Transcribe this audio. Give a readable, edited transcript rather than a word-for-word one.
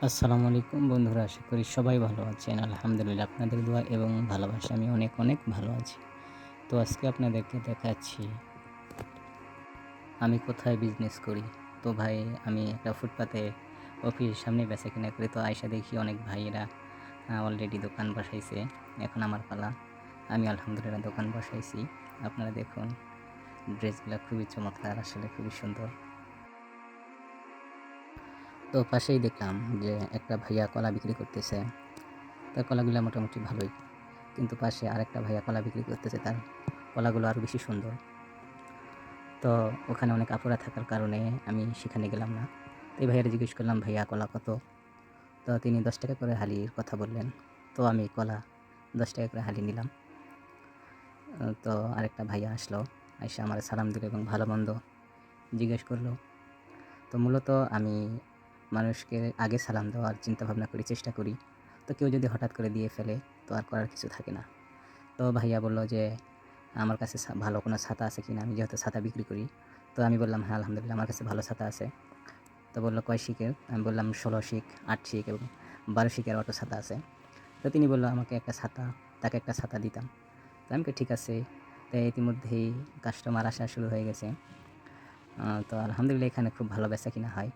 আসসালামু আলাইকুম বন্ধুরা, আশা করি সবাই ভালো আছেন। আলহামদুলিল্লাহ আপনাদের দোয়া এবং ভালোবাসায় আমি অনেক অনেক ভালো আছি। তো আজকে আপনাদেরকে দেখাচ্ছি আমি কোথায় বিজনেস করি। তো ভাই, আমি একটা ফুটপাতে অফিসের সামনে বেচাকেনা করি। তো আইসা দেখি অনেক ভাইয়েরা অলরেডি দোকান বসাইছে। এখন আমার পালা। আমি আলহামদুলিল্লাহ দোকান বসাইছি। আপনারা দেখুন, ড্রেসগুলা খুবই চমৎকার, আসলে খুবই সুন্দর। তো পাশেই দেখলাম যে একটা ভাইয়া কলা বিক্রি করতেছে। তার কলাগুলা মোটামুটি ভালোই। কিন্তু পাশে আরেকটা ভাইয়া কলা বিক্রি করতেছে, তার কলাগুলো আরও বেশি সুন্দর। তো ওখানে অনেক আপুরা থাকার কারণে আমি সেখানে গেলাম না। তো এই ভাইয়ারে জিজ্ঞেস করলাম, ভাইয়া কলা কত? তো তিনি 10 টাকা করে হালির কথা বললেন। তো আমি কলা 10 টাকা করে হালি নিলাম। তো আরেকটা ভাইয়া আসলো, এসে আমার সালাম দিল এবং ভালো মন্দ জিজ্ঞেস করলো। তো মূলত আমি মানুষকে আগে সালাম দেওয়ার চিন্তাভাবনা করি, চেষ্টা করি। তো কেউ যদি হঠাৎ করে দিয়ে ফেলে, তো আর করার কিছু থাকে না। তো ভাইয়া বলল যে আমার কাছে ভালো কোনো ছাতা আছে কিনা, আমি যেহেতু ছাতা বিক্রি করি। তো আমি বললাম, হ্যাঁ আলহামদুলিল্লাহ আমার কাছে ভালো ছাতা আছে। তো বলল, কয় শিকের? আমি বললাম 16 শিক, 8 শিক এবং 12 শিকের অটো ছাতা আছে। তো তিনি বলল আমাকে একটা ছাতা, তাকে একটা ছাতা দিতাম। তো আমি ঠিক আছে। তো ইতিমধ্যেই কাস্টমার আসা শুরু হয়ে গেছে। তো আলহামদুলিল্লাহ এখানে খুব ভালো বেচা কিনা হয়।